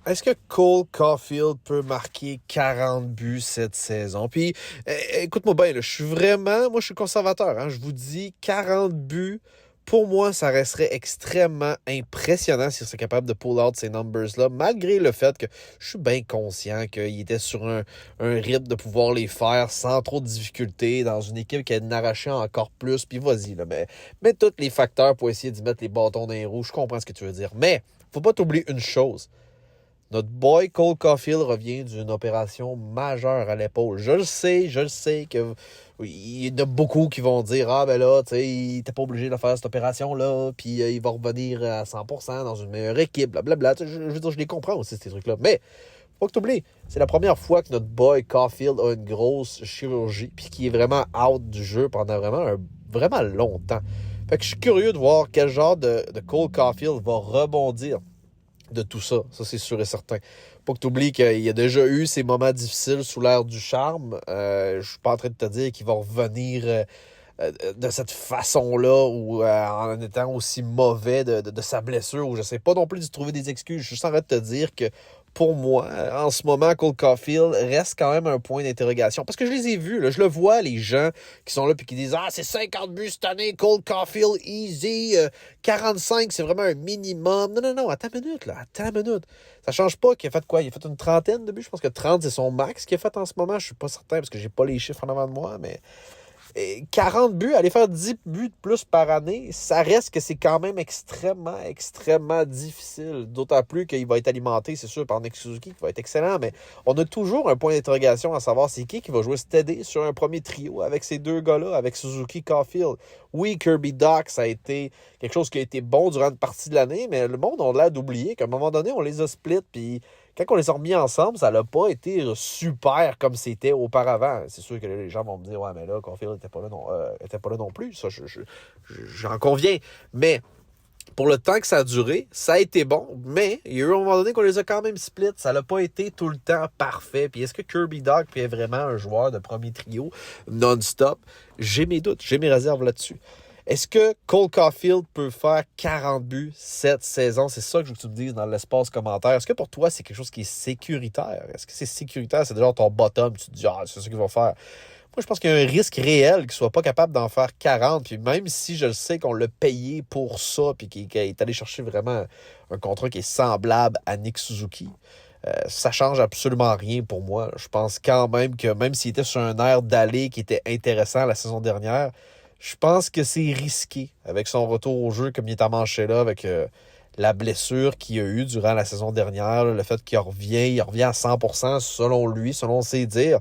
Est-ce que Cole Caulfield peut marquer 40 buts cette saison? Puis, écoute-moi bien, là, moi, je suis conservateur. Hein, je vous dis 40 buts. Pour moi, ça resterait extrêmement impressionnant s'il serait capable de pull out ces numbers-là, malgré le fait que je suis bien conscient qu'il était sur un rythme de pouvoir les faire sans trop de difficultés dans une équipe qui a arraché encore plus. Puis vas-y, là, mais tous les facteurs pour essayer d'y mettre les bâtons dans les roues. Je comprends ce que tu veux dire. Mais, faut pas t'oublier une chose. Notre boy Cole Caulfield revient d'une opération majeure à l'épaule. Je le sais que il y en a beaucoup qui vont dire ah ben là, tu sais, il était pas obligé de faire cette opération-là, puis il va revenir à 100% dans une meilleure équipe, blablabla. Je veux dire, je les comprends aussi, ces trucs-là. Mais, faut que tu oublies, c'est la première fois que notre boy Caulfield a une grosse chirurgie, puis qui est vraiment out du jeu pendant vraiment longtemps. Fait que je suis curieux de voir quel genre de Cole Caulfield va rebondir de tout ça. Ça, c'est sûr et certain. Pas que tu oublies qu'il a déjà eu ses moments difficiles sous l'ère du charme. Je suis pas en train de te dire qu'il va revenir de cette façon-là ou en étant aussi mauvais de sa blessure ou je sais pas non plus de trouver des excuses. Je suis juste en train de te dire que pour moi, en ce moment, Cole Caulfield reste quand même un point d'interrogation. Parce que je les ai vus, là, je le vois, les gens qui sont là et qui disent « Ah, c'est 50 buts cette année, Cole Caulfield, easy, 45, c'est vraiment un minimum. » Non, attends une minute, là, attends une minute. Ça change pas qu'il a fait quoi? Il a fait une trentaine de buts. Je pense que 30, c'est son max qu'il a fait en ce moment. Je suis pas certain parce que j'ai pas les chiffres en avant de moi, mais 40 buts, aller faire 10 buts de plus par année, ça reste que c'est quand même extrêmement difficile. D'autant plus qu'il va être alimenté, c'est sûr, par Nick Suzuki, qui va être excellent, mais on a toujours un point d'interrogation à savoir c'est qui va jouer steady sur un premier trio avec ces deux gars-là, avec Suzuki, Caulfield. Oui, Kirby Dach, ça a été quelque chose qui a été bon durant une partie de l'année, mais le monde a l'air d'oublier qu'à un moment donné, on les a split, puis quand on les a remis ensemble, ça n'a pas été super comme c'était auparavant. C'est sûr que les gens vont me dire « Ouais, mais là, Caulfield n'était pas là non plus. » Ça, j'en conviens. Mais pour le temps que ça a duré, ça a été bon. Mais il y a eu un moment donné qu'on les a quand même split. Ça n'a pas été tout le temps parfait. Puis est-ce que Kirby Dach est vraiment un joueur de premier trio non-stop? J'ai mes doutes, j'ai mes réserves là-dessus. Est-ce que Cole Caulfield peut faire 40 buts cette saison? C'est ça que je veux que tu me dises dans l'espace commentaire. Est-ce que pour toi, c'est quelque chose qui est sécuritaire? Est-ce que c'est sécuritaire? C'est déjà ton bottom. Tu te dis, ah, c'est ça qu'il va faire. Moi, je pense qu'il y a un risque réel qu'il ne soit pas capable d'en faire 40. Puis même si je le sais qu'on l'a payé pour ça, puis qu'il est allé chercher vraiment un contrat qui est semblable à Nick Suzuki, ça change absolument rien pour moi. Je pense quand même que même s'il était sur un air d'aller qui était intéressant la saison dernière, je pense que c'est risqué avec son retour au jeu comme il est amanché là, avec la blessure qu'il a eue durant la saison dernière, le fait qu'il revient à 100% selon lui, selon ses dires.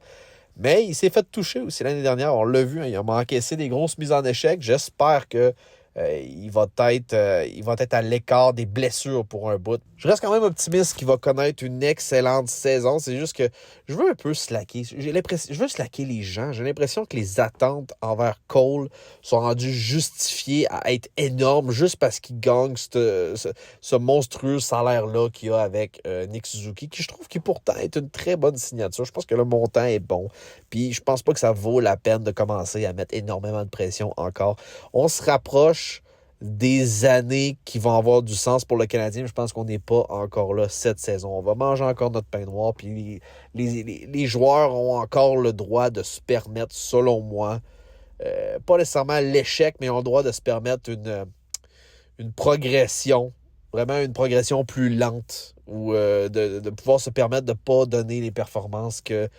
Mais il s'est fait toucher aussi l'année dernière, on l'a vu, hein, il a encaissé des grosses mises en échec. J'espère que il va être à l'écart des blessures pour un bout. Je reste quand même optimiste qu'il va connaître une excellente saison. C'est juste que je veux un peu slacker. Je veux slacker les gens. J'ai l'impression que les attentes envers Cole sont rendues justifiées à être énormes juste parce qu'il gagne ce monstrueux salaire-là qu'il y a avec Nick Suzuki, qui je trouve qui pourtant est une très bonne signature. Je pense que le montant est bon. Puis je pense pas que ça vaut la peine de commencer à mettre énormément de pression encore. On se rapproche des années qui vont avoir du sens pour le Canadien, mais je pense qu'on n'est pas encore là cette saison. On va manger encore notre pain noir, puis les joueurs ont encore le droit de se permettre, selon moi, pas nécessairement l'échec, mais ont le droit de se permettre une progression, vraiment une progression plus lente, ou de pouvoir se permettre de ne pas donner les performances que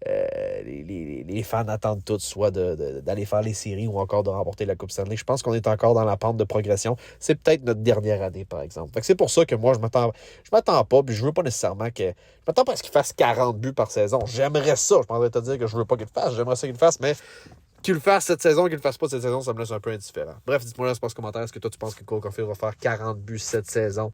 les fans attendent tous, soit d'aller faire les séries ou encore de remporter la Coupe Stanley. Je pense qu'on est encore dans la pente de progression. C'est peut-être notre dernière année, par exemple. Fait que c'est pour ça que moi, je m'attends pas, puis je veux pas nécessairement que... Je m'attends pas à ce qu'il fasse 40 buts par saison. J'aimerais ça. Je pourrais te dire que je veux pas qu'il le fasse. J'aimerais ça qu'il le fasse, mais qu'il le fasse cette saison, qu'il le fasse pas cette saison, ça me laisse un peu indifférent. Bref, dites-moi dans l'espace commentaire, est-ce que toi, tu penses que Cole Caulfield va faire 40 buts cette saison?